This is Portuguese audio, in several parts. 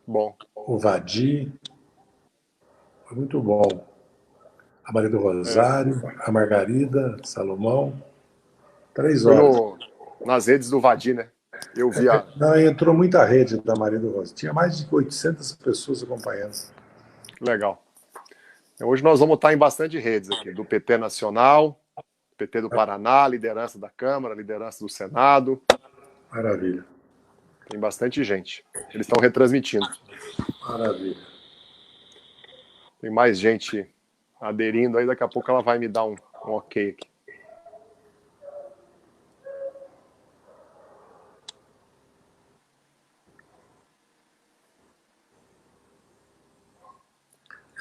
Bom. O Vadi. Foi muito bom. A Maria do Rosário, a Margarida, Salomão. 3 Fui horas. nas redes do Vadi, né? Eu vi a... Não, entrou muita rede da Maria do Rosário. Tinha mais de 800 pessoas acompanhando. Legal. Hoje nós vamos estar em bastante redes aqui, do PT Nacional, PT do Paraná, liderança da Câmara, liderança do Senado. Maravilha. Tem bastante gente. Eles estão retransmitindo. Maravilha. Tem mais gente aderindo aí, daqui a pouco ela vai me dar um ok aqui.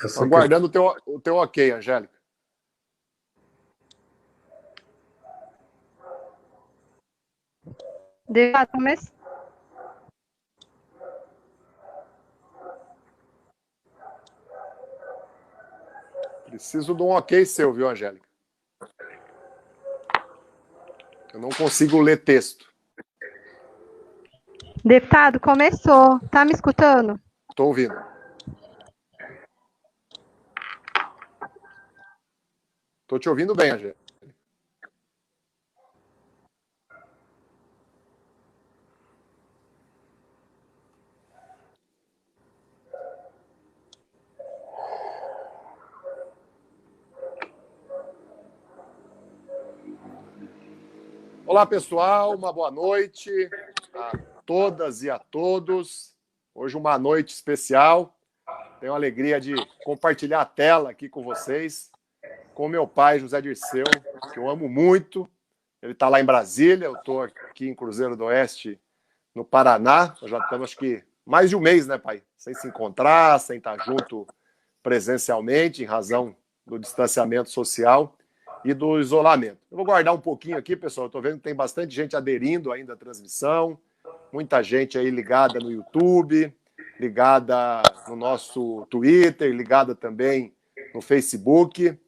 Estou aguardando o teu ok, Angélica. Deixa começar. Preciso de um ok seu, viu, Angélica? Eu não consigo ler texto. Deputado, começou. Tá me escutando? Estou ouvindo. Estou te ouvindo bem, Angélica. Olá, pessoal. Uma boa noite a todas e a todos. Hoje uma noite especial. Tenho a alegria de compartilhar a tela aqui com vocês, com meu pai, José Dirceu, que eu amo muito. Ele está lá em Brasília, eu estou aqui em Cruzeiro do Oeste, no Paraná. Nós já estamos, acho que, mais de um mês, né, pai? Sem se encontrar, sem estar junto presencialmente, em razão do distanciamento social e do isolamento. Eu vou guardar um pouquinho aqui, pessoal. Estou vendo que tem bastante gente aderindo ainda à transmissão, muita gente aí ligada no YouTube, ligada no nosso Twitter, ligada também no Facebook.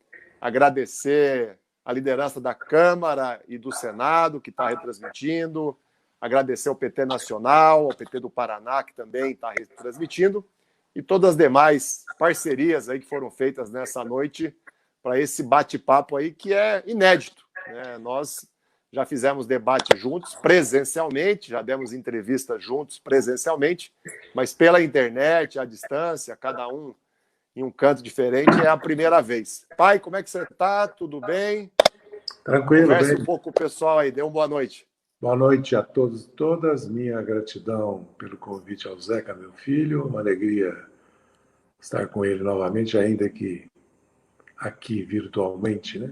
Agradecer a liderança da Câmara e do Senado, que está retransmitindo. Agradecer ao PT Nacional, ao PT do Paraná, que também está retransmitindo. E todas as demais parcerias aí que foram feitas nessa noite para esse bate-papo aí que é inédito, né? Nós já fizemos debate juntos presencialmente, já demos entrevista juntos presencialmente, mas pela internet, à distância, cada um em um canto diferente, é a primeira vez. Pai, como é que você está? Tudo bem? Tranquilo, Converse bem. um pouco com o pessoal aí, dê uma boa noite. Boa noite a todos e todas. Minha gratidão pelo convite ao Zeca, meu filho. Uma alegria estar com ele novamente, ainda que aqui virtualmente, né?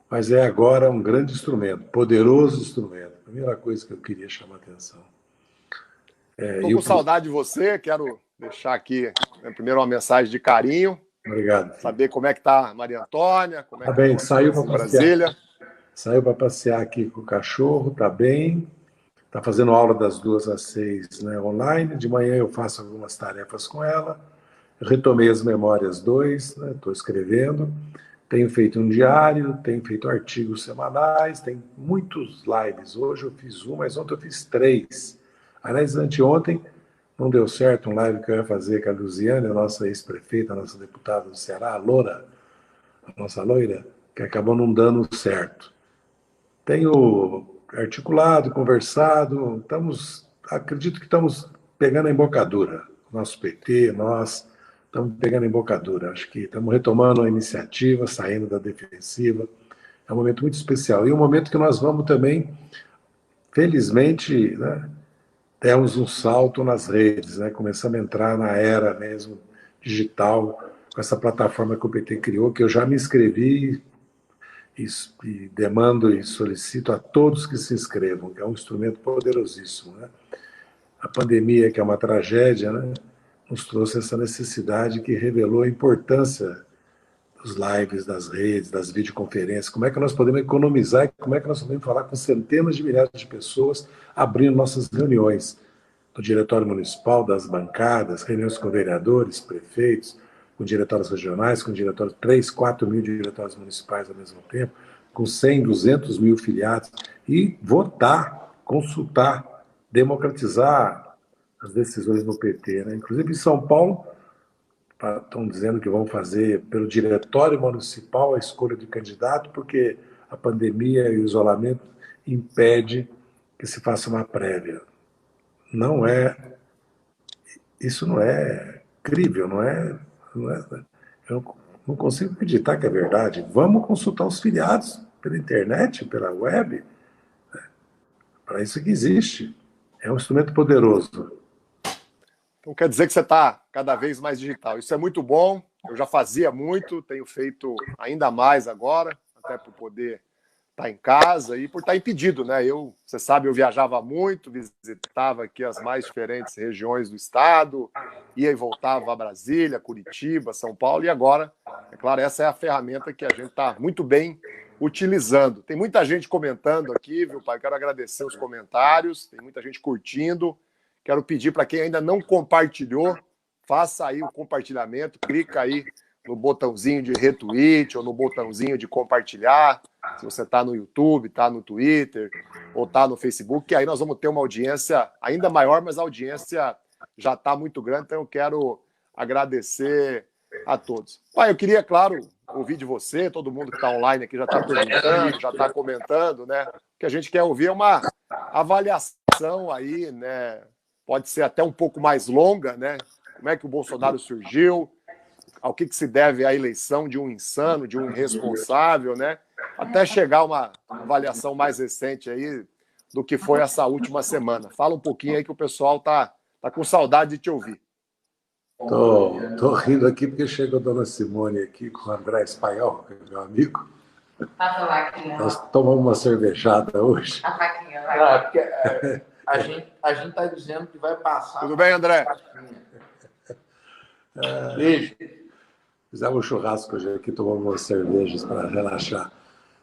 Mas é agora um grande instrumento, poderoso instrumento. Primeira coisa que eu queria chamar a atenção. Estou com saudade de você, quero deixar aqui, né, primeiro uma mensagem de carinho. Obrigado. Filho. Saber como é que está a Maria Antônia, como é que bem, estão as coisas em Brasília. Saiu para passear aqui com o cachorro, está bem. Está fazendo aula das 2 às 6, né, online. De manhã eu faço algumas tarefas com ela. Retomei as memórias 2, estou escrevendo. Tenho feito um diário, tenho feito artigos semanais, tem muitos lives. Hoje eu fiz um, mas ontem eu fiz 3. Aliás, anteontem não deu certo um live que eu ia fazer com a Luziane, a nossa ex-prefeita, a nossa deputada do Ceará, a Loura, a nossa loira, que acabou não dando certo. Tenho articulado, conversado, acredito que estamos pegando a embocadura. Nosso PT, nós estamos pegando a embocadura. Acho que estamos retomando a iniciativa, saindo da defensiva. É um momento muito especial. E um momento que nós vamos também, felizmente, né, demos um salto nas redes, né? Começamos a entrar na era mesmo digital, com essa plataforma que o PT criou, que eu já me inscrevi e demando e solicito a todos que se inscrevam, que é um instrumento poderosíssimo, né? A pandemia, que é uma tragédia, né, nos trouxe essa necessidade que revelou a importância dos lives, das redes, das videoconferências, como é que nós podemos economizar e como é que nós podemos falar com centenas de milhares de pessoas abrindo nossas reuniões do Diretório Municipal, das bancadas, reuniões com vereadores, prefeitos, com diretórios regionais, com diretórios, 3, 4 mil diretórios municipais ao mesmo tempo, com 100, 200 mil filiados, e votar, consultar, democratizar as decisões no PT, né? Inclusive em São Paulo, estão dizendo que vão fazer pelo diretório municipal a escolha de candidato, porque a pandemia e o isolamento impede que se faça uma prévia. Não é, isso não é crível, eu não consigo acreditar que é verdade. Vamos consultar os filiados pela internet, pela web, para isso que existe. É um instrumento poderoso. Então quer dizer que você está cada vez mais digital. Isso é muito bom. Eu já fazia muito, tenho feito ainda mais agora, até por poder estar em casa e por estar impedido, né? Você sabe, eu viajava muito, visitava aqui as mais diferentes regiões do estado, ia e voltava a Brasília, Curitiba, São Paulo, e agora, é claro, essa é a ferramenta que a gente está muito bem utilizando. Tem muita gente comentando aqui, viu, pai? Quero agradecer os comentários, tem muita gente curtindo. Quero pedir para quem ainda não compartilhou, faça aí o compartilhamento, clica aí no botãozinho de retweet ou no botãozinho de compartilhar. Se você está no YouTube, está no Twitter ou está no Facebook, que aí nós vamos ter uma audiência ainda maior, mas a audiência já está muito grande, então eu quero agradecer a todos. Pai, eu queria, claro, ouvir de você, todo mundo que está online aqui já está perguntando, já está comentando, né? O que a gente quer ouvir é uma avaliação aí, né? Pode ser até um pouco mais longa, né? Como é que o Bolsonaro surgiu, ao que se deve a eleição de um insano, de um irresponsável, né? Até chegar a uma avaliação mais recente aí do que foi essa última semana. Fala um pouquinho aí que o pessoal tá com saudade de te ouvir. Tô rindo aqui porque chegou a dona Simone aqui com o André Espanhol, que é meu amigo. Nós tomamos uma cervejada hoje. A gente está dizendo que vai passar. Tudo bem, André? Beijo. Fizemos um churrasco hoje aqui, tomamos umas cervejas para relaxar.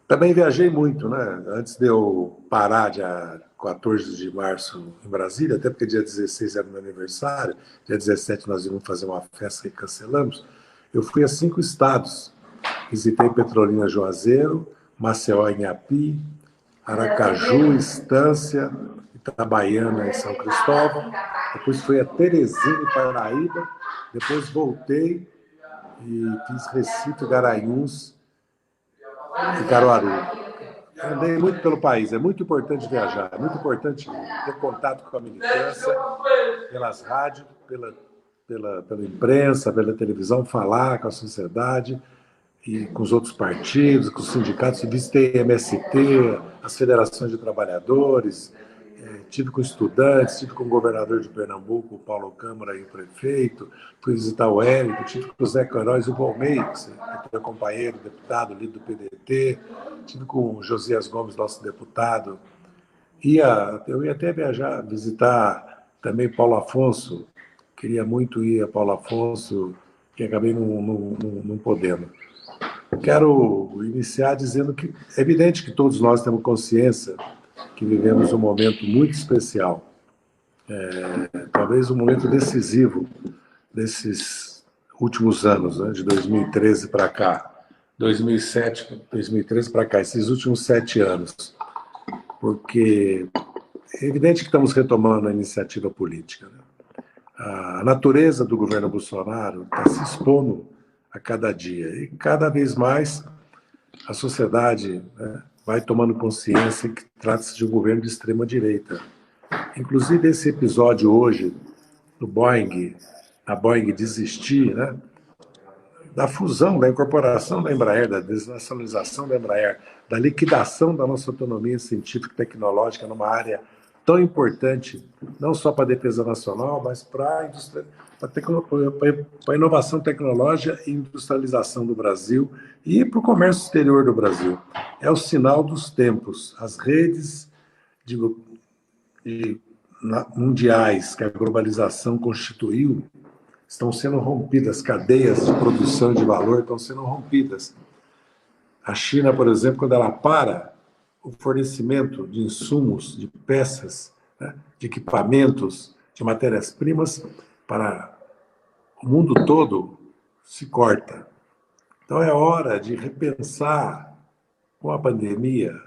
Também viajei muito, né? Antes de eu parar, dia 14 de março, em Brasília, até porque dia 16 era meu aniversário, dia 17 nós íamos fazer uma festa e cancelamos. Eu fui a 5 estados. Visitei Petrolina, Juazeiro, Maceió, Inhapi, Aracaju, Estância, Itabaiana e São Cristóvão. Depois fui a Teresina e Paraíba. Depois voltei e fiz Recife, Garanhuns e Caruaru. Andei muito pelo país. É muito importante viajar. É muito importante ter contato com a militância, pelas rádios, pela imprensa, pela televisão, falar com a sociedade e com os outros partidos, com os sindicatos. Visitei MST, as federações de trabalhadores, tive com estudantes, tive com o governador de Pernambuco, o Paulo Câmara e o prefeito, fui visitar o Érico, tive com o Zé Queiroz e o Volney, que é meu companheiro, deputado, líder do PDT, tive com o Josias Gomes, nosso deputado. Eu ia até viajar, visitar também Paulo Afonso, queria muito ir a Paulo Afonso, que acabei não podendo. Quero iniciar dizendo que é evidente que todos nós temos consciência que vivemos um momento muito especial, talvez um momento decisivo desses últimos anos, né, de 2013 para cá, 2007, 2013 para cá, esses últimos 7 anos, porque é evidente que estamos retomando a iniciativa política, né? A natureza do governo Bolsonaro está se expondo a cada dia e cada vez mais a sociedade, né, vai tomando consciência que trata-se de um governo de extrema-direita. Inclusive, esse episódio hoje, do Boeing, a Boeing desistir, né, da fusão, da incorporação da Embraer, da desnacionalização da Embraer, da liquidação da nossa autonomia científica e tecnológica numa área tão importante, não só para a defesa nacional, mas para a indústria, para a inovação tecnológica e industrialização do Brasil e para o comércio exterior do Brasil. É o sinal dos tempos. As redes mundiais que a globalização constituiu estão sendo rompidas, cadeias de produção de valor estão sendo rompidas. A China, por exemplo, quando ela para o fornecimento de insumos, de peças, né, de equipamentos, de matérias-primas, para o mundo todo, se corta. Então é hora de repensar, com a pandemia,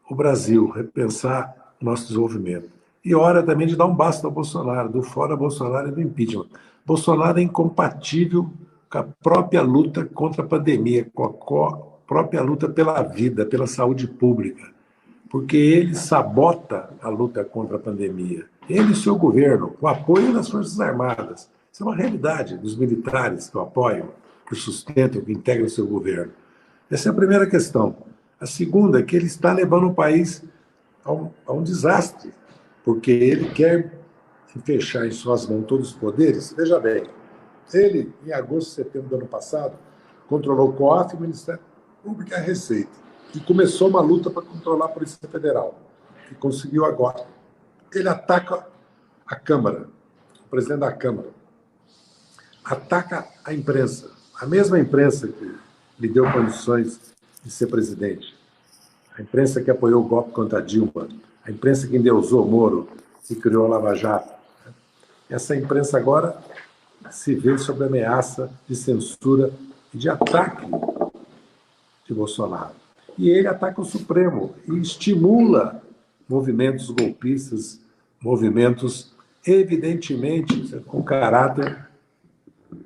o Brasil, repensar o nosso desenvolvimento. E hora também de dar um basta ao Bolsonaro, do fora Bolsonaro e do impeachment. Bolsonaro é incompatível com a própria luta contra a pandemia, com a própria luta pela vida, pela saúde pública, porque ele sabota a luta contra a pandemia. Ele e seu governo, com o apoio das Forças Armadas. Isso é uma realidade dos militares que o apoiam, que o sustentam, que integram o seu governo. Essa é a primeira questão. A segunda é que ele está levando o país a um desastre, porque ele quer fechar em suas mãos todos os poderes. Veja bem, ele, em agosto e setembro do ano passado, controlou o COAF, o Ministério Público e a Receita, e começou uma luta para controlar a Polícia Federal, que conseguiu agora. Ele ataca a Câmara, o presidente da Câmara, ataca a imprensa, a mesma imprensa que lhe deu condições de ser presidente, a imprensa que apoiou o golpe contra a Dilma, a imprensa que endeusou Moro e criou a Lava Jato. Essa imprensa agora se vê sob ameaça de censura e de ataque de Bolsonaro. E ele ataca o Supremo e estimula movimentos golpistas, movimentos evidentemente com caráter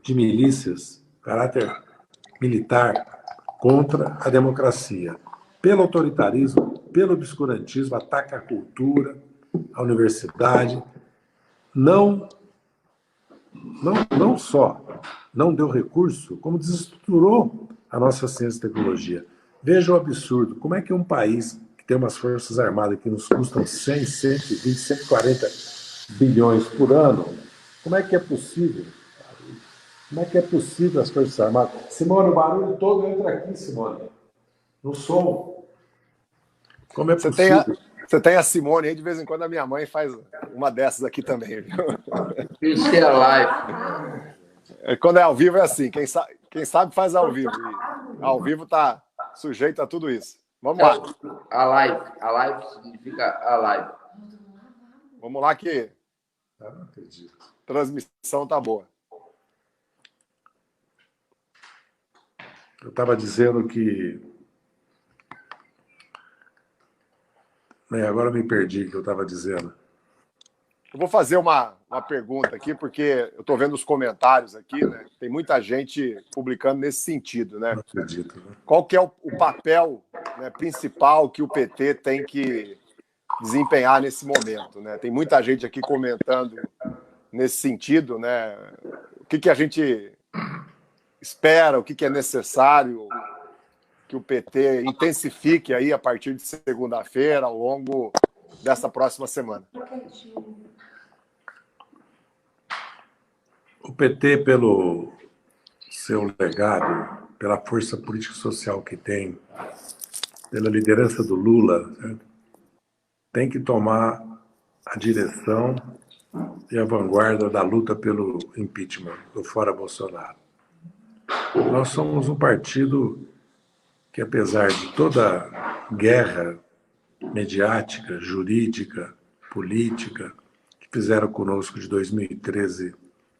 de milícias, caráter militar, contra a democracia. Pelo autoritarismo, pelo obscurantismo, ataca a cultura, a universidade. Não só não deu recurso, como desestruturou a nossa ciência e tecnologia. Veja o absurdo. Como é que um país que tem umas forças armadas que nos custam 100, 120, 140 bilhões por ano, como é que é possível? Como é que é possível as Forças Armadas? Simone, o barulho todo entra aqui, Simone. No som. Como é possível? Você tem a Simone aí, de vez em quando a minha mãe faz uma dessas aqui também. Viu? Isso é live. Quando é ao vivo é assim, quem sabe faz ao vivo. E ao vivo está sujeito a tudo isso. Vamos lá. A live significa a live. Vamos lá que Eu não acredito. a transmissão tá boa. Eu estava dizendo que... Agora eu me perdi o que eu estava dizendo. Eu vou fazer uma pergunta aqui, porque eu estou vendo os comentários aqui, né? Tem muita gente publicando nesse sentido, né? Não acredito. Né? Qual que é o papel, né, principal que o PT tem que desempenhar nesse momento, né? Tem muita gente aqui comentando nesse sentido, né? O que a gente espera, o que é necessário que o PT intensifique aí a partir de segunda-feira, ao longo dessa próxima semana. O PT, pelo seu legado, pela força política e social que tem, pela liderança do Lula, certo? Tem que tomar a direção e a vanguarda da luta pelo impeachment, do fora Bolsonaro. Nós somos um partido que, apesar de toda guerra mediática, jurídica, política, que fizeram conosco de 2013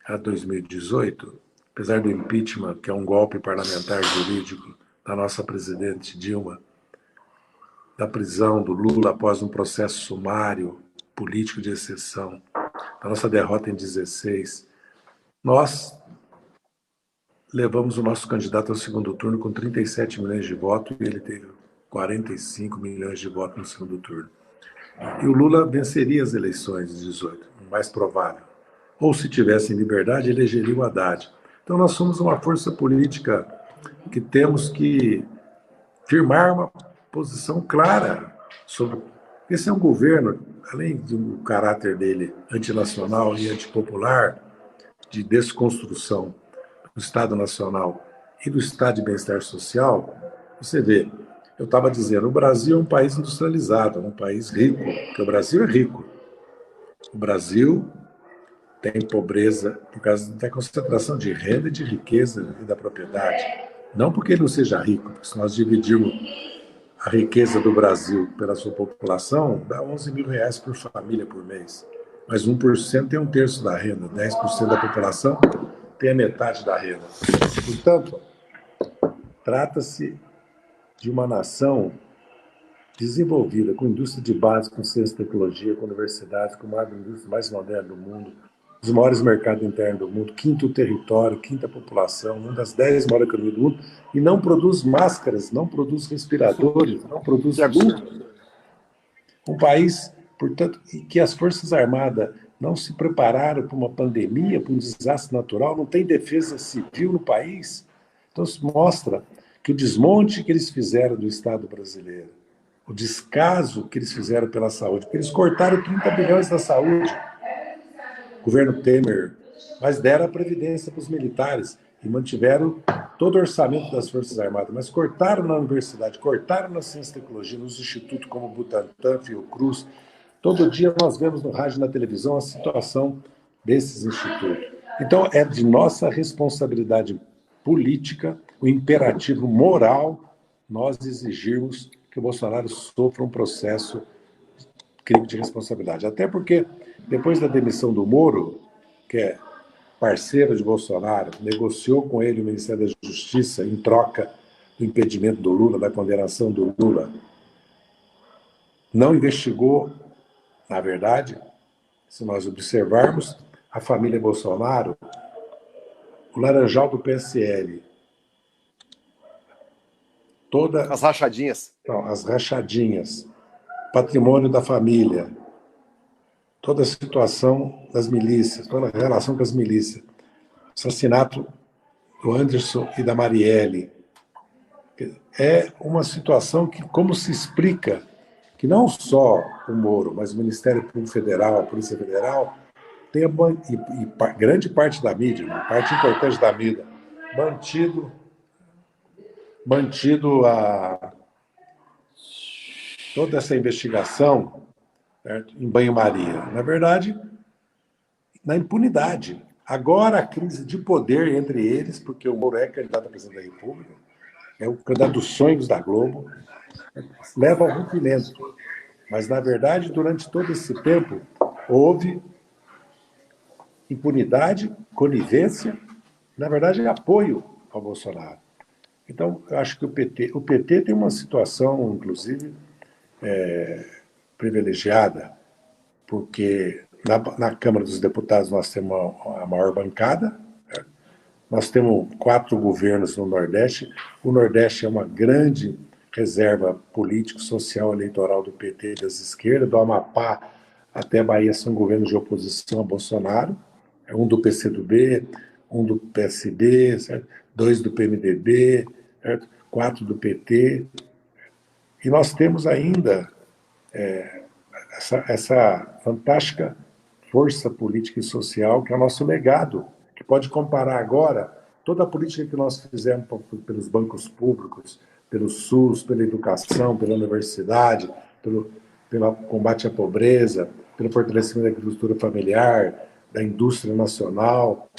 a 2018, apesar do impeachment, que é um golpe parlamentar jurídico da nossa presidente Dilma, da prisão do Lula após um processo sumário político de exceção, da nossa derrota em 16, nós levamos o nosso candidato ao segundo turno com 37 milhões de votos e ele teve 45 milhões de votos no segundo turno. E o Lula venceria as eleições de 18, o mais provável. Ou, se tivesse em liberdade, elegeria o Haddad. Então, nós somos uma força política que temos que firmar uma posição clara sobre... Esse é um governo, além do caráter dele antinacional e antipopular, de desconstrução do Estado Nacional e do Estado de Bem-Estar Social. Você vê, eu estava dizendo, o Brasil é um país industrializado, um país rico, porque o Brasil é rico. O Brasil tem pobreza por causa da concentração de renda e de riqueza e da propriedade. Não porque ele não seja rico, porque se nós dividirmos a riqueza do Brasil pela sua população, dá 11 mil reais por família por mês. Mas 1% tem um terço da renda, 10% da população tem a metade da renda. Portanto, trata-se de uma nação desenvolvida, com indústria de base, com ciência e tecnologia, com universidades, com uma das indústrias mais modernas do mundo, os maiores mercados internos do mundo, quinto território, quinta população, uma das 10 maiores economias do mundo, e não produz máscaras, não produz respiradores, não produz luvas. Um país, portanto, que as Forças Armadas não se prepararam para uma pandemia, para um desastre natural, não tem defesa civil no país. Então, isso mostra que o desmonte que eles fizeram do Estado brasileiro, o descaso que eles fizeram pela saúde, porque eles cortaram 30 bilhões da saúde, o governo Temer, mas deram a previdência para os militares e mantiveram todo o orçamento das Forças Armadas, mas cortaram na universidade, cortaram na ciência e tecnologia, nos institutos como Butantan, Fiocruz. Todo dia nós vemos no rádio e na televisão a situação desses institutos. Então, é de nossa responsabilidade política, o imperativo moral, nós exigirmos que o Bolsonaro sofra um processo de crime de responsabilidade. Até porque, depois da demissão do Moro, que é parceiro de Bolsonaro, negociou com ele o Ministério da Justiça em troca do impedimento do Lula, da condenação do Lula, não investigou, na verdade, se nós observarmos, a família Bolsonaro, o Laranjal do PSL, As rachadinhas. Então, as rachadinhas, patrimônio da família, toda a situação das milícias, toda a relação com as milícias, assassinato do Anderson e da Marielle. É uma situação que, como se explica, que não só o Moro, mas o Ministério Público Federal, a Polícia Federal, tem grande parte da mídia, uma parte importante da mídia, mantido toda essa investigação, certo, em banho-maria. Na verdade, na impunidade. Agora a crise de poder entre eles, porque o Moro é candidato a presidente da República, é o candidato dos sonhos da Globo, leva ao rompimento. Mas, na verdade, durante todo esse tempo, houve impunidade, conivência, na verdade, apoio ao Bolsonaro. Então, eu acho que o PT tem uma situação, inclusive, privilegiada, porque na Câmara dos Deputados nós temos a maior bancada, né? Nós temos 4 governos no Nordeste. O Nordeste é uma grande reserva político-social eleitoral do PT e das esquerdas. Do Amapá até a Bahia são governos de oposição a Bolsonaro. Um do PCdoB, um do PSB, certo? 2 do PMDB, certo? 4 do PT. E nós temos ainda essa fantástica força política e social que é o nosso legado, que pode comparar agora toda a política que nós fizemos pelos bancos públicos, pelo SUS, pela educação, pela universidade, pelo combate à pobreza, pelo fortalecimento da agricultura familiar, da indústria nacional,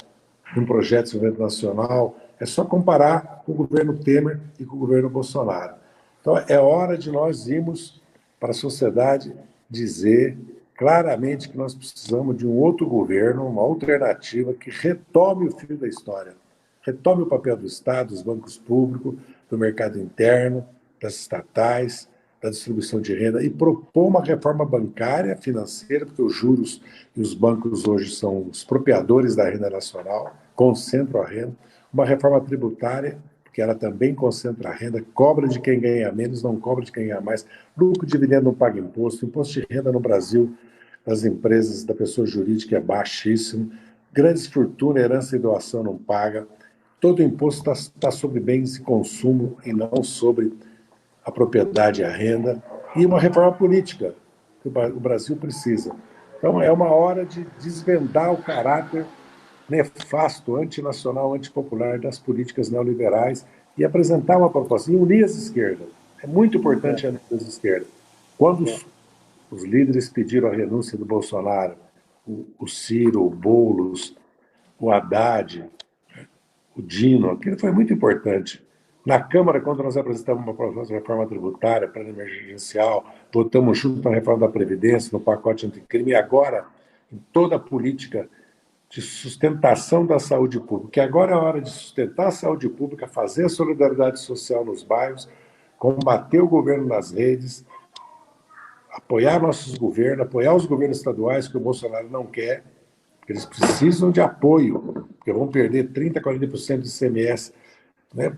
de um projeto de desenvolvimento nacional. É só comparar com o governo Temer e com o governo Bolsonaro. Então, é hora de nós irmos para a sociedade dizer claramente que nós precisamos de um outro governo, uma alternativa que retome o fio da história, retome o papel do Estado, dos bancos públicos, do mercado interno, das estatais, da distribuição de renda, e propor uma reforma bancária, financeira, porque os juros e os bancos hoje são os propriadores da renda nacional, concentram a renda, uma reforma tributária, porque ela também concentra a renda, cobra de quem ganha menos, não cobra de quem ganha mais, lucro, dividendo não paga imposto, imposto de renda no Brasil das empresas, da pessoa jurídica é baixíssimo, grandes fortunas, herança e doação não paga, todo imposto está sobre bens e consumo e não sobre a propriedade e a renda, e uma reforma política que o Brasil precisa. Então, é uma hora de desvendar o caráter nefasto, antinacional, antipopular das políticas neoliberais e apresentar uma proposta, e unir as esquerdas. É muito importante unir as esquerdas. Quando os líderes pediram a renúncia do Bolsonaro, o Ciro, o Boulos, o Haddad, o Dino, aquilo foi muito importante. Na Câmara, quando nós apresentamos uma proposta de reforma tributária, plano emergencial, votamos junto na reforma da Previdência, no pacote anticrime, e agora, em toda a política de sustentação da saúde pública, que agora é a hora de sustentar a saúde pública, fazer a solidariedade social nos bairros, combater o governo nas redes, apoiar nossos governos, apoiar os governos estaduais, que o Bolsonaro não quer, porque eles precisam de apoio, porque vão perder 30%, 40% do ICMS.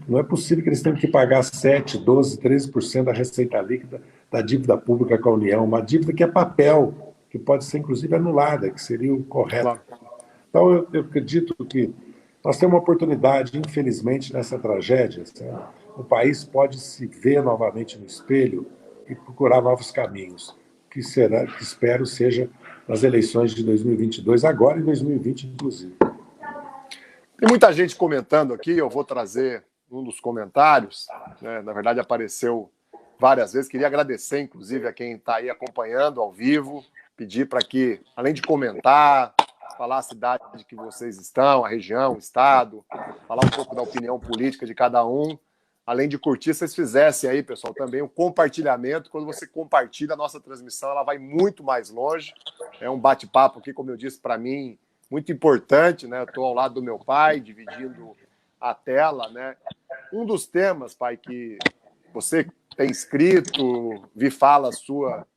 Não é possível que eles tenham que pagar 7%, 12%, 13% da receita líquida da dívida pública com a União, uma dívida que é papel, que pode ser, inclusive, anulada, que seria o correto. Então, eu acredito que nós temos uma oportunidade, infelizmente, nessa tragédia. O país pode se ver novamente no espelho e procurar novos caminhos, que espero seja nas eleições de 2022, agora em 2020, inclusive. Tem muita gente comentando aqui, eu vou trazer um dos comentários, né? Na verdade apareceu várias vezes, queria agradecer inclusive a quem está aí acompanhando ao vivo, pedir para que, além de comentar, falar a cidade que vocês estão, a região, o estado, falar um pouco da opinião política de cada um, além de curtir, vocês fizessem aí, pessoal, também o compartilhamento. Quando você compartilha a nossa transmissão, ela vai muito mais longe. É um bate-papo aqui, como eu disse, para mim, muito importante, né? Eu estou ao lado do meu pai, dividindo a tela, né? Um dos temas, pai, que você tem escrito, vi fala sua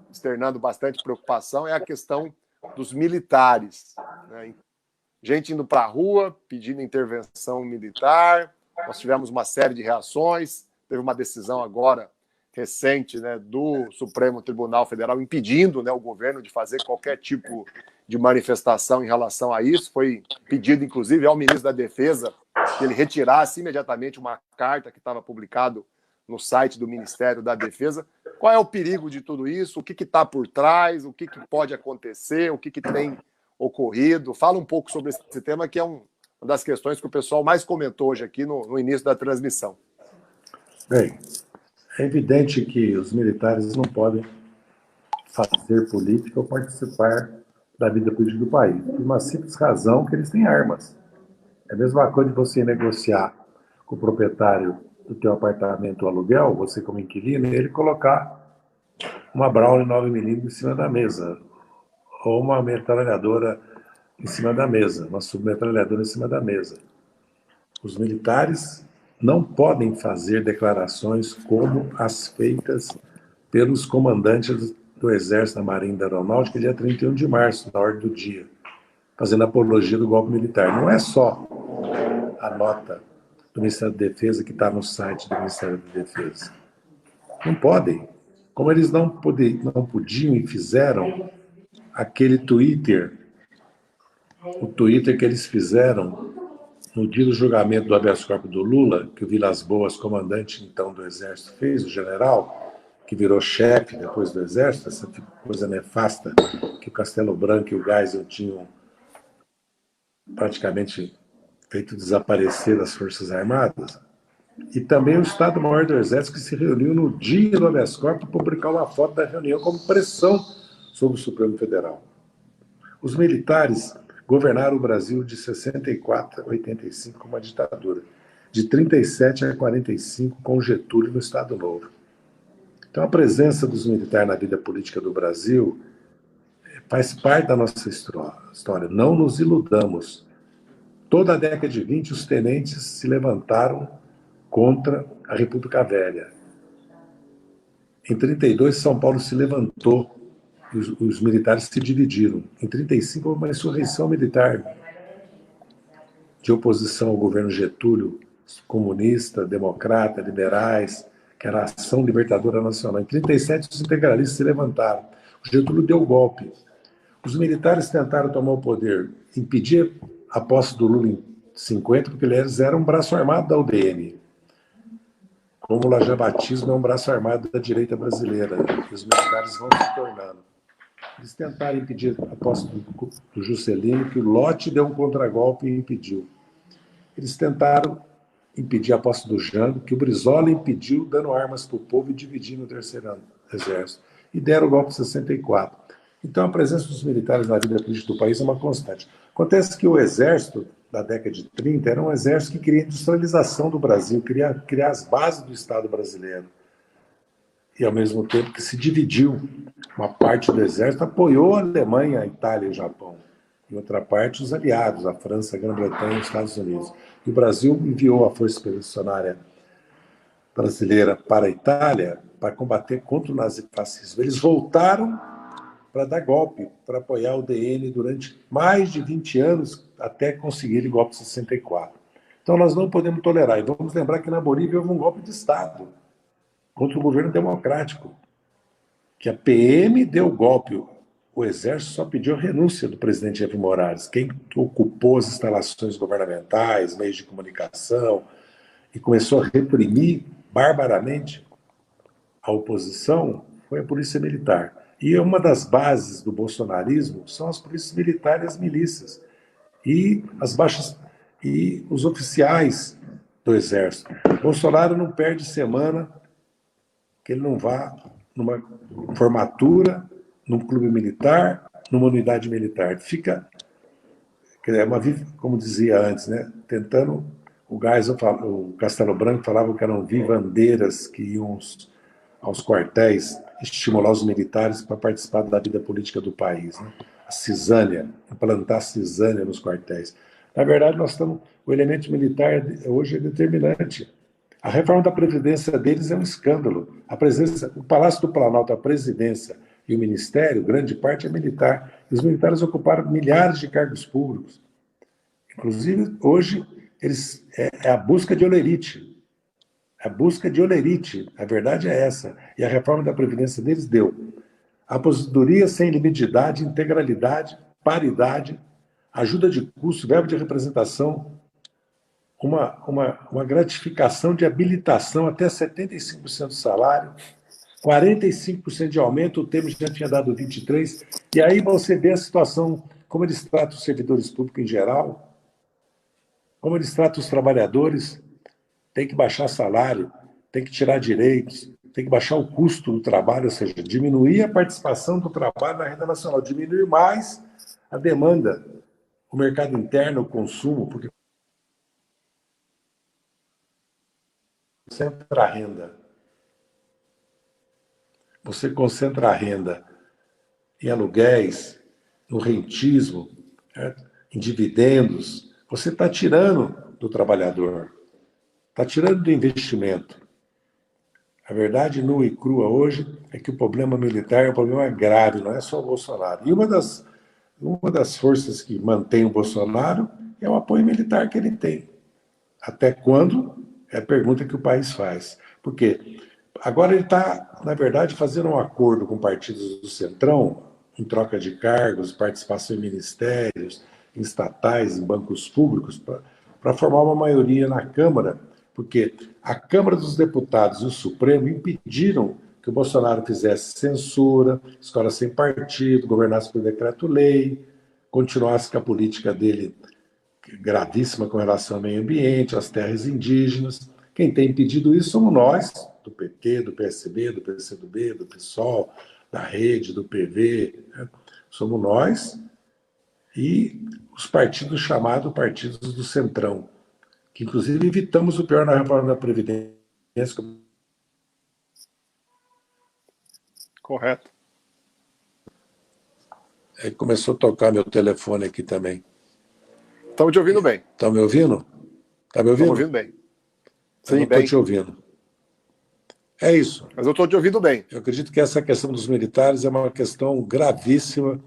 externando bastante preocupação, é a questão dos militares, né? Gente indo para a rua, pedindo intervenção militar. Nós tivemos uma série de reações, teve uma decisão agora recente, né, do Supremo Tribunal Federal impedindo, né, o governo de fazer qualquer tipo de manifestação em relação a isso. Foi pedido, inclusive, ao ministro da Defesa que ele retirasse imediatamente uma carta que estava publicado no site do Ministério da Defesa. Qual é o perigo de tudo isso? O que está por trás? O que pode acontecer? O que tem ocorrido? Fala um pouco sobre esse tema, que é uma das questões que o pessoal mais comentou hoje aqui no início da transmissão. Bem, é evidente que os militares não podem fazer política ou participar da vida política do país, por uma simples razão que eles têm armas. É a mesma coisa de você negociar com o proprietário do teu apartamento ou aluguel, você como inquilino, e ele colocar uma Browning 9mm em cima da mesa, ou uma metralhadora em cima da mesa, uma submetralhadora em cima da mesa. Os militares não podem fazer declarações como as feitas pelos comandantes do Exército, da Marinha e da Aeronáutica, dia 31 de março, na ordem do dia, fazendo apologia do golpe militar. Não é só a nota do Ministério da Defesa que está no site do Ministério da Defesa. Não podem. Como eles não podiam e fizeram aquele Twitter, o Twitter que eles fizeram no dia do julgamento do habeas corpus do Lula, que o Vilas Boas, comandante então do Exército, fez, o general, que virou chefe depois do Exército, essa coisa nefasta que o Castelo Branco e o Geisel tinham praticamente feito desaparecer das Forças Armadas, e também o Estado-Maior do Exército, que se reuniu no dia do habeas corpus para publicar uma foto da reunião como pressão sobre o Supremo Federal. Os militares governaram o Brasil de 64 a 85 com uma ditadura, de 37 a 45 com Getúlio no Estado Novo. Então, a presença dos militares na vida política do Brasil faz parte da nossa história. Não nos iludamos. Toda a década de 20, os tenentes se levantaram contra a República Velha. Em 32, São Paulo se levantou. Os militares se dividiram. Em 35, houve uma insurreição militar de oposição ao governo Getúlio, comunista, democrata, liberais, que era a Ação Libertadora Nacional. Em 37, os integralistas se levantaram. O Getúlio deu o golpe. Os militares tentaram tomar o poder, impedir a posse do Lula em 50, porque eles eram um braço armado da UDN. Como o lajabatismo é um braço armado da direita brasileira. E os militares vão se tornando. Eles tentaram impedir a posse do Juscelino, que o Lott deu um contragolpe e impediu. Eles tentaram impedir a posse do Jango, que o Brizola impediu, dando armas para o povo e dividindo o Terceiro Exército. E deram o golpe em 64. Então, a presença dos militares na vida política do país é uma constante. Acontece que o Exército, da década de 30, era um exército que queria a industrialização do Brasil, queria criar as bases do Estado brasileiro. E, ao mesmo tempo, que se dividiu. Uma parte do exército apoiou a Alemanha, a Itália e o Japão. E outra parte, os aliados, a França, a Grã-Bretanha e os Estados Unidos. E o Brasil enviou a Força Expedicionária brasileira para a Itália para combater contra o nazifascismo. Eles voltaram para dar golpe, para apoiar o DN durante mais de 20 anos, até conseguir o golpe de 64. Então, nós não podemos tolerar. E vamos lembrar que na Bolívia houve um golpe de Estado contra o governo democrático, que a PM deu o golpe. O Exército só pediu a renúncia do presidente Evo Morales. Quem ocupou as instalações governamentais, meios de comunicação, e começou a reprimir barbaramente a oposição foi a Polícia Militar. E uma das bases do bolsonarismo são as polícias militares e as milícias. E as baixas e os oficiais do Exército. Bolsonaro não perde semana que ele não vá numa formatura, num clube militar, numa unidade militar. Fica, como dizia antes, né, tentando. O Castelo Branco falava que eram vivandeiras que iam aos quartéis estimular os militares para participar da vida política do país. Né? A cisânia, implantar a cisânia nos quartéis. Na verdade, o elemento militar hoje é determinante. A reforma da Previdência deles é um escândalo. O Palácio do Planalto, a presidência e o Ministério, grande parte é militar. E os militares ocuparam milhares de cargos públicos. Inclusive, hoje, é a busca de olerite. A busca de olerite. A verdade é essa. E a reforma da Previdência deles deu aposentadoria sem limite de idade, integralidade, paridade, ajuda de custo, verba de representação, uma gratificação de habilitação até 75% do salário, 45% de aumento, o Temer já tinha dado 23%, e aí você vê a situação, como eles tratam os servidores públicos em geral, como eles tratam os trabalhadores, tem que baixar salário, tem que tirar direitos, tem que baixar o custo do trabalho, ou seja, diminuir a participação do trabalho na renda nacional, diminuir mais a demanda, o mercado interno, o consumo, porque concentra a renda. Você concentra a renda em aluguéis, no rentismo, certo? Em dividendos, você está tirando do trabalhador, está tirando do investimento. A verdade nua e crua hoje é que o problema militar é um problema grave, não é só o Bolsonaro. E uma das forças que mantém o Bolsonaro é o apoio militar que ele tem. Até quando? É a pergunta que o país faz. Porque agora ele está, na verdade, fazendo um acordo com partidos do Centrão, em troca de cargos, participação em ministérios, em estatais, em bancos públicos, para formar uma maioria na Câmara, porque a Câmara dos Deputados e o Supremo impediram que o Bolsonaro fizesse censura, escola sem partido, governasse por decreto-lei, continuasse com a política dele gravíssima com relação ao meio ambiente, às terras indígenas. Quem tem impedido isso somos nós, do PT, do PSB, do PCdoB, do PSOL, da Rede, do PV. Né? Somos nós e os partidos chamados partidos do Centrão, que inclusive evitamos o pior na reforma da Previdência. Correto. Aí começou a tocar meu telefone aqui também. Estamos te ouvindo bem. Estão me ouvindo? Está me ouvindo? Estamos ouvindo bem. Sim, eu não estou te ouvindo. É isso. Mas eu estou te ouvindo bem. Eu acredito que essa questão dos militares é uma questão gravíssima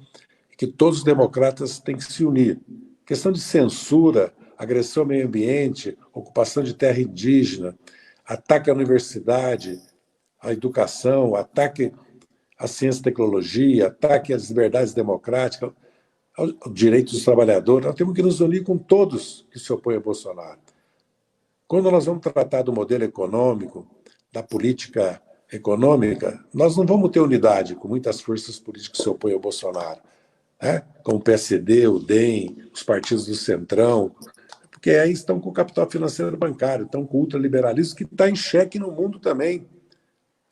e que todos os democratas têm que se unir. Questão de censura, agressão ao meio ambiente, ocupação de terra indígena, ataque à universidade, à educação, ataque à ciência e tecnologia, ataque às liberdades democráticas, aos direitos dos trabalhadores. Nós temos que nos unir com todos que se opõem a Bolsonaro. Quando nós vamos tratar do modelo econômico, da política econômica, nós não vamos ter unidade com muitas forças políticas que se opõem ao Bolsonaro, né? Como o PSD, o DEM, os partidos do Centrão, porque aí estão com o capital financeiro bancário, estão com o ultraliberalismo que está em xeque no mundo também.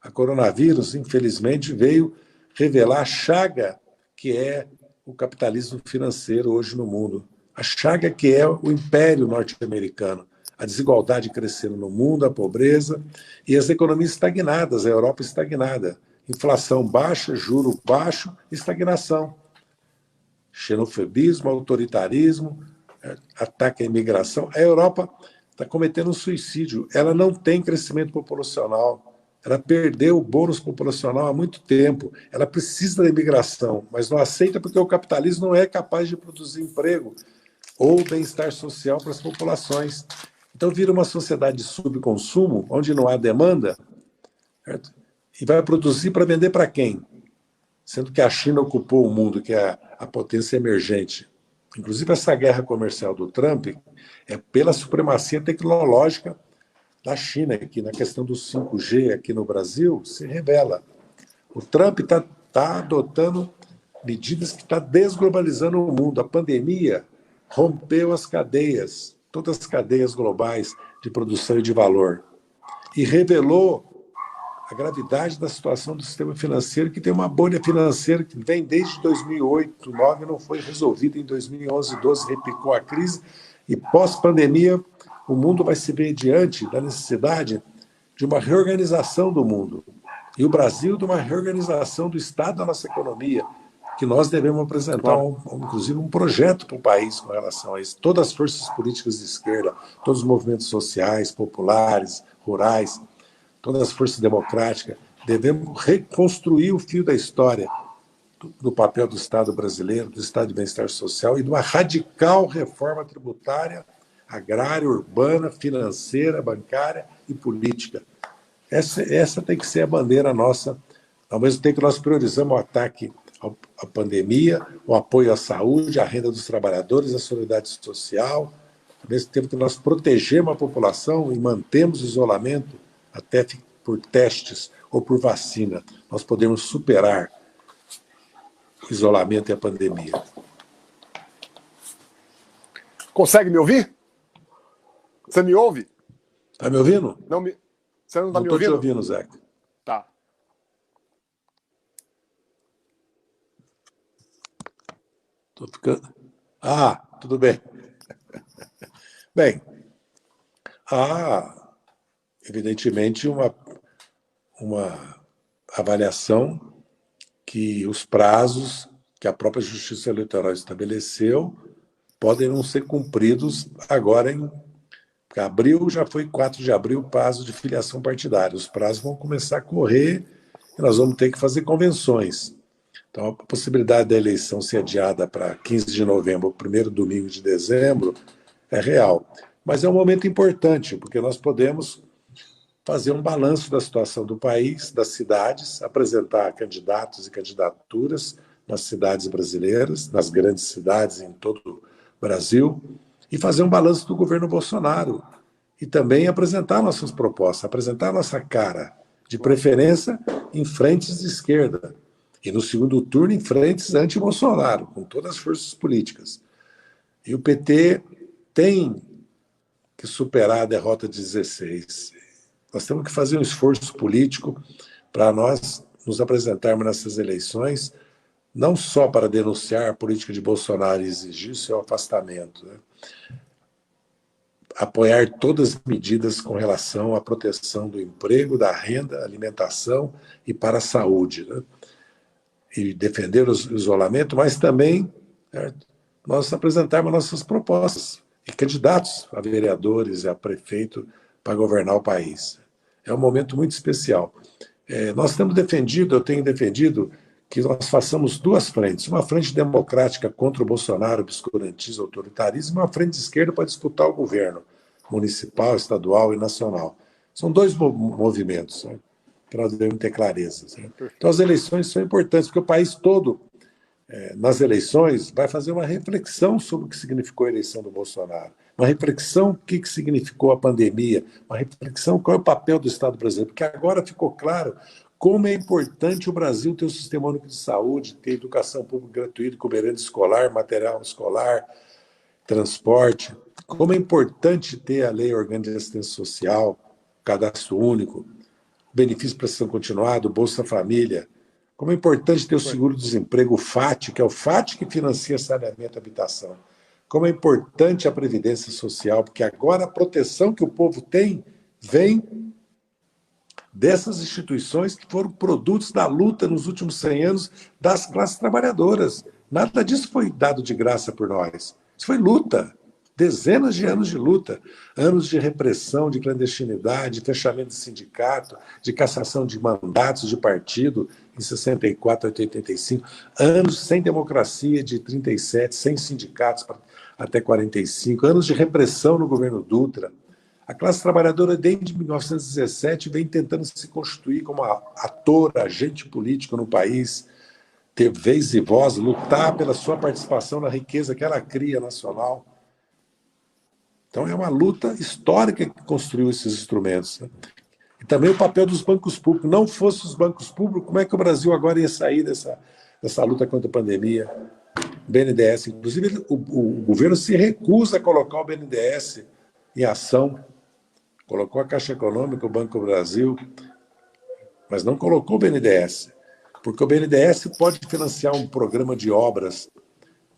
A coronavírus, infelizmente, veio revelar a chaga que é o capitalismo financeiro hoje no mundo. A chaga que é o império norte-americano. A desigualdade crescendo no mundo, a pobreza e as economias estagnadas, a Europa estagnada. Inflação baixa, juro baixo, estagnação. Xenofobismo, autoritarismo, ataque à imigração. A Europa está cometendo um suicídio. Ela não tem crescimento populacional. Ela perdeu o bônus populacional há muito tempo. Ela precisa da imigração, mas não aceita porque o capitalismo não é capaz de produzir emprego ou bem-estar social para as populações. Então vira uma sociedade de subconsumo, onde não há demanda, certo? E vai produzir para vender para quem? Sendo que a China ocupou o mundo, que é a potência emergente. Inclusive, essa guerra comercial do Trump é pela supremacia tecnológica da China, que na questão do 5G aqui no Brasil se revela. O Trump está adotando medidas que estão desglobalizando o mundo. A pandemia rompeu as cadeias, todas as cadeias globais de produção e de valor, e revelou a gravidade da situação do sistema financeiro, que tem uma bolha financeira que vem desde 2008, 2009, não foi resolvida em 2011, 2012, repicou a crise, e pós-pandemia o mundo vai se ver diante da necessidade de uma reorganização do mundo. E o Brasil de uma reorganização do Estado da nossa economia, que nós devemos apresentar, inclusive, um projeto para o país com relação a isso. Todas as forças políticas de esquerda, todos os movimentos sociais, populares, rurais, todas as forças democráticas, devemos reconstruir o fio da história do papel do Estado brasileiro, do Estado de bem-estar social e de uma radical reforma tributária, agrária, urbana, financeira, bancária e política. Essa tem que ser a bandeira nossa, ao mesmo tempo que nós priorizamos o ataque à pandemia, o apoio à saúde, à renda dos trabalhadores, à solidariedade social, ao mesmo tempo que nós protegemos a população e mantemos o isolamento até por testes ou por vacina, nós podemos superar o isolamento e a pandemia. Consegue me ouvir? Você me ouve? Está me ouvindo? Não me... Você não está Não me estou te ouvindo? ouvindo, Zeca. Tá. Estou ficando... Ah, tudo bem. Bem, há, evidentemente, uma avaliação que os prazos que a própria Justiça Eleitoral estabeleceu podem não ser cumpridos agora em abril, já foi 4 de abril, prazo de filiação partidária. Os prazos vão começar a correr e nós vamos ter que fazer convenções. Então, a possibilidade da eleição ser adiada para 15 de novembro, o primeiro domingo de dezembro, é real. Mas é um momento importante, porque nós podemos fazer um balanço da situação do país, das cidades, apresentar candidatos e candidaturas nas cidades brasileiras, nas grandes cidades em todo o Brasil, e fazer um balanço do governo Bolsonaro. E também apresentar nossas propostas, apresentar nossa cara, de preferência em frentes de esquerda. E no segundo turno, em frentes anti-Bolsonaro, com todas as forças políticas. E o PT tem que superar a derrota de 16. Nós temos que fazer um esforço político para nós nos apresentarmos nessas eleições, não só para denunciar a política de Bolsonaro e exigir seu afastamento, né? Apoiar todas as medidas com relação à proteção do emprego, da renda, alimentação e para a saúde, né? E defender o isolamento, mas também, certo, nós apresentarmos nossas propostas e candidatos a vereadores e a prefeito para governar o país. É um momento muito especial. Nós temos defendido, eu tenho defendido, que nós façamos 2 frentes. Uma frente democrática contra o Bolsonaro, obscurantismo, autoritarismo, e uma frente de esquerda para disputar o governo municipal, estadual e nacional. São 2 movimentos, né, que nós devemos ter clareza. Né? Então, as eleições são importantes, porque o país todo, nas eleições, vai fazer uma reflexão sobre o que significou a eleição do Bolsonaro, uma reflexão o que significou a pandemia, uma reflexão qual é o papel do Estado brasileiro, porque agora ficou claro como é importante o Brasil ter um sistema único de saúde, ter educação pública gratuita, com merenda escolar, material escolar, transporte, como é importante ter a lei orgânica de assistência social, cadastro único, benefício de prestação continuada, Bolsa Família, como é importante ter o seguro-desemprego, o FAT, que é o FAT que financia saneamento e habitação. Como é importante a Previdência Social, porque agora a proteção que o povo tem vem dessas instituições que foram produtos da luta nos últimos 100 anos das classes trabalhadoras. Nada disso foi dado de graça por nós. Isso foi luta. Dezenas de anos de luta, anos de repressão, de clandestinidade, de fechamento de sindicato, de cassação de mandatos de partido em 64 até 85, anos sem democracia de 37, sem sindicatos até 45, anos de repressão no governo Dutra. A classe trabalhadora, desde 1917, vem tentando se constituir como ator, agente político no país, ter vez e voz, lutar pela sua participação na riqueza que ela cria nacional. Então, é uma luta histórica que construiu esses instrumentos. Né? E também o papel dos bancos públicos. Não fosse os bancos públicos, como é que o Brasil agora ia sair dessa luta contra a pandemia? O BNDES, inclusive, o governo se recusa a colocar o BNDES em ação. Colocou a Caixa Econômica, o Banco do Brasil, mas não colocou o BNDES, porque o BNDES pode financiar um programa de obras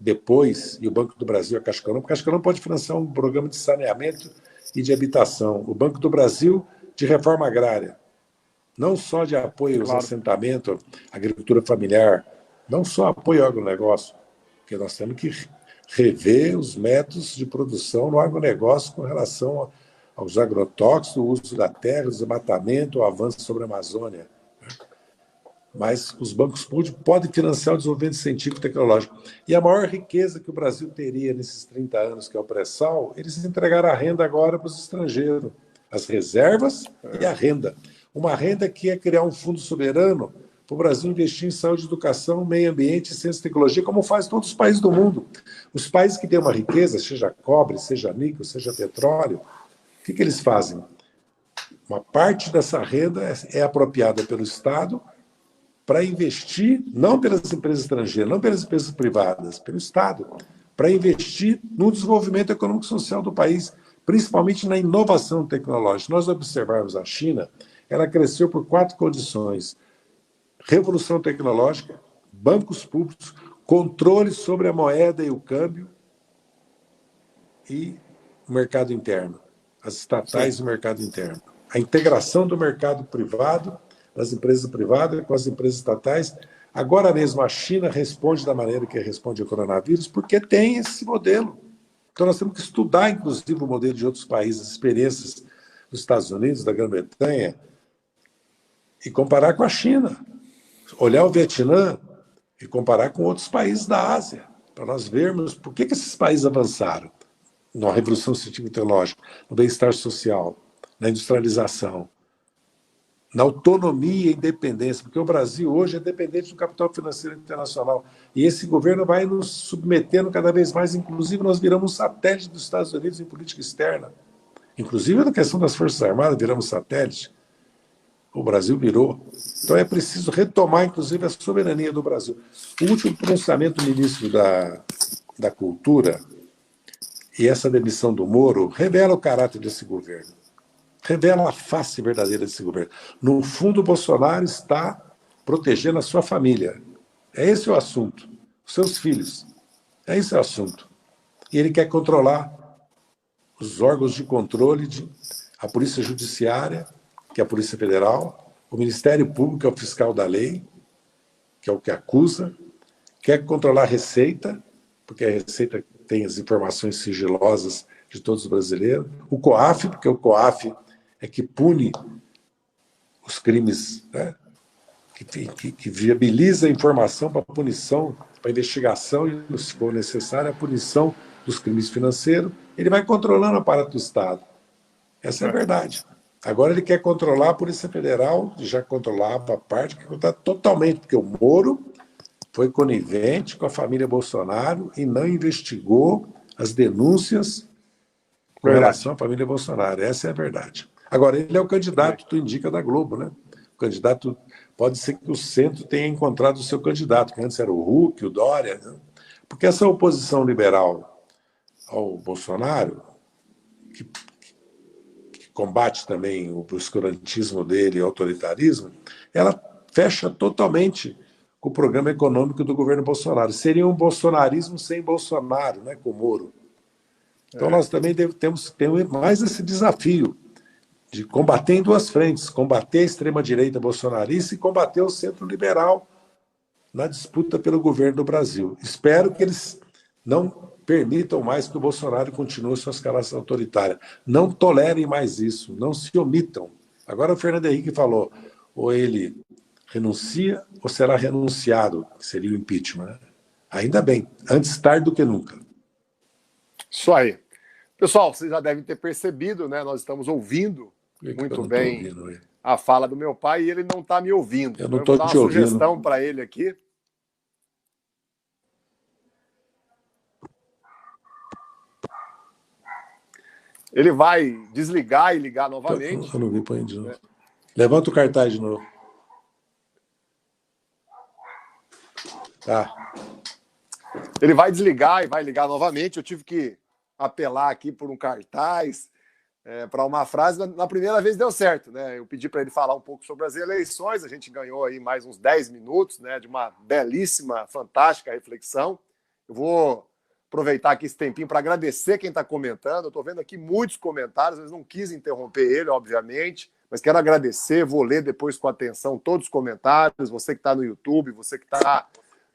depois, e o Banco do Brasil, a Caixa Econômica pode financiar um programa de saneamento e de habitação. O Banco do Brasil, de reforma agrária, não só de apoio aos assentamentos, agricultura familiar, não só apoio ao agronegócio, porque nós temos que rever os métodos de produção no agronegócio com relação aos agrotóxicos, o uso da terra, o desmatamento, o avanço sobre a Amazônia. Mas os bancos públicos podem financiar o desenvolvimento científico e tecnológico. E a maior riqueza que o Brasil teria nesses 30 anos, que é o pré-sal, eles entregaram a renda agora para os estrangeiros. As reservas e a renda. Uma renda que é criar um fundo soberano para o Brasil investir em saúde, educação, meio ambiente, ciência e tecnologia, como faz todos os países do mundo. Os países que têm uma riqueza, seja cobre, seja níquel, seja petróleo, o que eles fazem? Uma parte dessa renda é apropriada pelo Estado para investir, não pelas empresas estrangeiras, não pelas empresas privadas, pelo Estado, para investir no desenvolvimento econômico e social do país, principalmente na inovação tecnológica. Se nós observarmos a China, ela cresceu por 4 condições: revolução tecnológica, bancos públicos, controle sobre a moeda e o câmbio e o mercado interno. As estatais e o mercado interno. A integração do mercado privado, das empresas privadas com as empresas estatais. Agora mesmo a China responde da maneira que responde ao coronavírus, porque tem esse modelo. Então nós temos que estudar, inclusive, o modelo de outros países, experiências dos Estados Unidos, da Grã-Bretanha, e comparar com a China. Olhar o Vietnã e comparar com outros países da Ásia, para nós vermos por que esses países avançaram na revolução científica e tecnológica, no bem-estar social, na industrialização, na autonomia e independência, porque o Brasil hoje é dependente do capital financeiro internacional. E esse governo vai nos submetendo cada vez mais, inclusive nós viramos um satélite dos Estados Unidos em política externa. Inclusive na questão das Forças Armadas, viramos satélite. O Brasil virou. Então é preciso retomar, inclusive, a soberania do Brasil. O último pronunciamento do ministro da Cultura e essa demissão do Moro revela o caráter desse governo. Revela a face verdadeira desse governo. No fundo, o Bolsonaro está protegendo a sua família. É esse o assunto. Os seus filhos. É esse o assunto. E ele quer controlar os órgãos de controle, a Polícia Judiciária, que é a Polícia Federal, o Ministério Público, que é o fiscal da lei, que é o que acusa, quer controlar a Receita, porque a Receita tem as informações sigilosas de todos os brasileiros, o COAF, porque o COAF é que pune os crimes, né? que viabiliza a informação para punição, para investigação e, se for necessário, a punição dos crimes financeiros. Ele vai controlando o aparato do Estado. Essa é a verdade. Agora ele quer controlar a Polícia Federal, já controlava a parte, que controla totalmente, porque o Moro foi conivente com a família Bolsonaro e não investigou as denúncias com relação à família Bolsonaro. Essa é a verdade. Agora, ele é o candidato, tu indica, da Globo, né? O candidato, pode ser que o centro tenha encontrado o seu candidato, que antes era o Huck, o Dória, né? Porque essa oposição liberal ao Bolsonaro, que combate também o obscurantismo dele e o autoritarismo, ela fecha totalmente com o programa econômico do governo Bolsonaro. Seria um bolsonarismo sem Bolsonaro, né, com o Moro. Então nós também temos que ter mais esse desafio de combater em duas frentes, combater a extrema-direita bolsonarista e combater o centro liberal na disputa pelo governo do Brasil. Espero que eles não permitam mais que o Bolsonaro continue sua escalação autoritária. Não tolerem mais isso, não se omitam. Agora o Fernando Henrique falou, ou ele renuncia ou será renunciado, que seria o impeachment. Né? Ainda bem, antes tarde do que nunca. Isso aí. Pessoal, vocês já devem ter percebido, né? Nós estamos ouvindo muito bem a fala do meu pai e ele não está me ouvindo. Eu não então, estou eu te vou dar uma ouvindo. sugestão para ele aqui. Ele vai desligar e ligar novamente. Eu não vi, põe de novo. Levanta o cartaz de novo. Tá. Ele vai desligar e vai ligar novamente. Eu tive que apelar aqui por um cartaz, para uma frase. Na primeira vez deu certo, né? Eu pedi para ele falar um pouco sobre as eleições. A gente ganhou aí mais uns 10 minutos, né, de uma belíssima, fantástica reflexão. Eu vou aproveitar aqui esse tempinho para agradecer quem está comentando. Eu estou vendo aqui muitos comentários, mas não quis interromper ele, obviamente, mas quero agradecer, vou ler depois com atenção todos os comentários, você que está no YouTube, você que está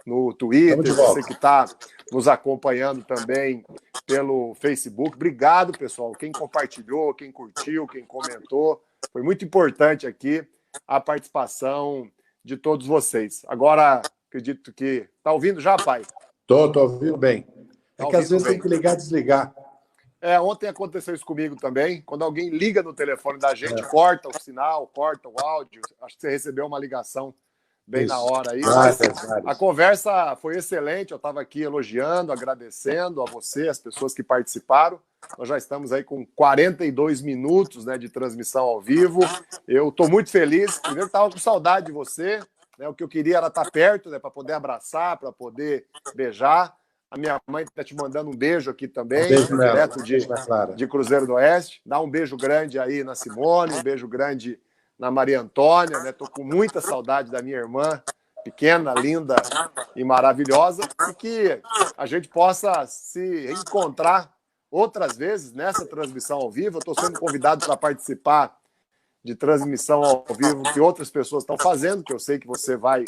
no Twitter, você que está nos acompanhando também pelo Facebook. Obrigado, pessoal, quem compartilhou, quem curtiu, quem comentou. Foi muito importante aqui a participação de todos vocês. Agora, acredito que... Está ouvindo já, pai? Tô ouvindo bem. É que às vezes tem que ligar e desligar. Ontem aconteceu isso comigo também. Quando alguém liga no telefone da gente, corta o sinal, corta o áudio. Acho que você recebeu uma ligação bem na hora aí. Mas a conversa foi excelente. Eu estava aqui elogiando, agradecendo a você, as pessoas que participaram. Nós já estamos aí com 42 minutos, né, de transmissão ao vivo. Eu estou muito feliz. Primeiro, estava com saudade de você. Né? O que eu queria era estar perto, né, para poder abraçar, para poder beijar. A minha mãe está te mandando um beijo aqui também, direto de Cruzeiro do Oeste. Dá um beijo grande aí na Simone, um beijo grande na Maria Antônia. Estou com muita saudade da minha irmã, pequena, linda e maravilhosa. E que a gente possa se encontrar outras vezes nessa transmissão ao vivo. Eu estou sendo convidado para participar de transmissão ao vivo que outras pessoas estão fazendo, que eu sei que você vai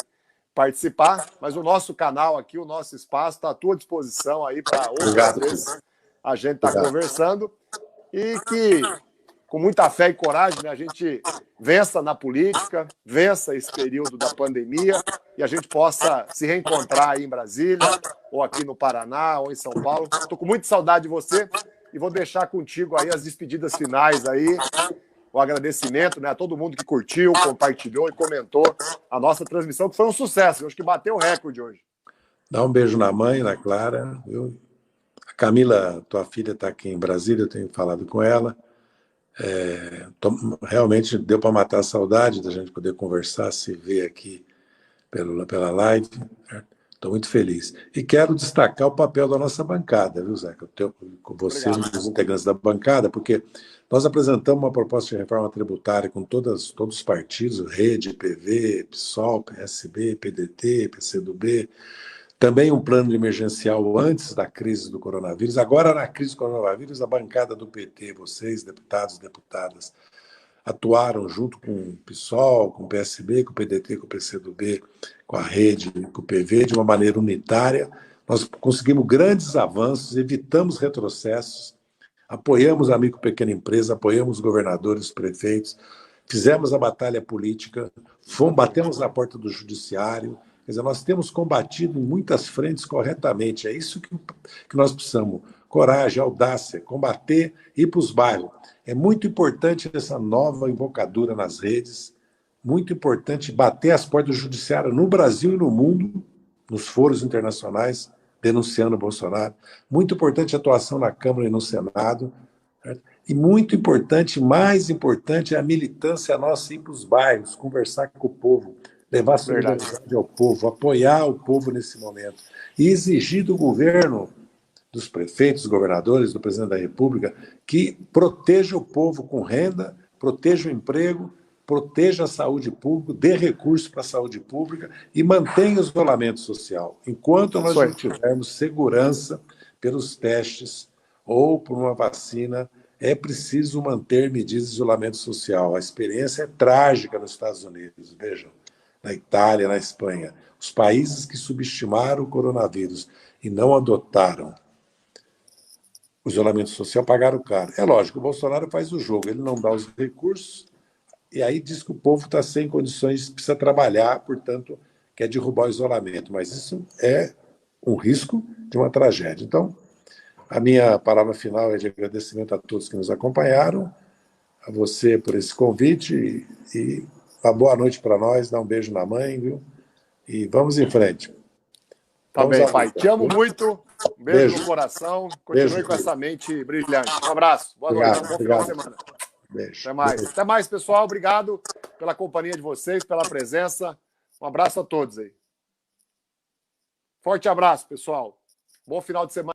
participar, mas o nosso canal aqui, o nosso espaço está à tua disposição aí para outras vezes a gente está conversando e que com muita fé e coragem, né, a gente vença na política, vença esse período da pandemia e a gente possa se reencontrar aí em Brasília ou aqui no Paraná ou em São Paulo. Estou com muita saudade de você e vou deixar contigo aí as despedidas finais aí, o agradecimento, né, a todo mundo que curtiu, compartilhou e comentou a nossa transmissão, que foi um sucesso. Eu acho que bateu o recorde hoje. Dá um beijo na mãe, na Clara. A Camila, tua filha, está aqui em Brasília, eu tenho falado com ela. Realmente deu para matar a saudade da gente poder conversar, se ver aqui pela live. Estou muito feliz. E quero destacar o papel da nossa bancada, viu, Zeca? Com vocês, os integrantes da bancada, porque nós apresentamos uma proposta de reforma tributária com todos os partidos, Rede, PV, PSOL, PSB, PDT, PCdoB, também um plano emergencial antes da crise do coronavírus. Agora, na crise do coronavírus, a bancada do PT, vocês, deputados e deputadas, atuaram junto com o PSOL, com o PSB, com o PDT, com o PCdoB, com a Rede, com o PV, de uma maneira unitária. Nós conseguimos grandes avanços, evitamos retrocessos, apoiamos a micro e pequena empresa, apoiamos os governadores, os prefeitos, fizemos a batalha política, batemos na porta do judiciário. Quer dizer, nós temos combatido em muitas frentes corretamente. É isso que nós precisamos. Coragem, audácia, combater e ir para os bairros. É muito importante essa nova embocadura nas redes, muito importante bater as portas do judiciário no Brasil e no mundo, nos foros internacionais, denunciando o Bolsonaro. Muito importante a atuação na Câmara e no Senado. Certo? E muito importante, mais importante, é a militância nossa ir para os bairros, conversar com o povo, levar solidariedade ao povo, apoiar o povo nesse momento. E exigir do governo, dos prefeitos, dos governadores, do presidente da República, que proteja o povo com renda, proteja o emprego, proteja a saúde pública, dê recursos para a saúde pública e mantenha o isolamento social. Enquanto nós não tivermos segurança pelos testes ou por uma vacina, é preciso manter medidas de isolamento social. A experiência é trágica nos Estados Unidos, vejam, na Itália, na Espanha. Os países que subestimaram o coronavírus e não adotaram o isolamento social pagaram caro. É lógico, o Bolsonaro faz o jogo, ele não dá os recursos, e aí diz que o povo está sem condições, precisa trabalhar, portanto, quer derrubar o isolamento. Mas isso é um risco de uma tragédia. Então, a minha palavra final é de agradecimento a todos que nos acompanharam, a você por esse convite, e uma boa noite para nós, dá um beijo na mãe, viu? E vamos em frente. Tá Vamos bem, à pai. luta. Te amo muito. Um beijo no Beijo. coração. Continue Beijo, com essa mente brilhante. Um abraço. Boa noite. Bom final de semana. Beijo. Até mais. Até mais, pessoal. Obrigado pela companhia de vocês, pela presença. Um abraço a todos aí. Forte abraço, pessoal. Bom final de semana.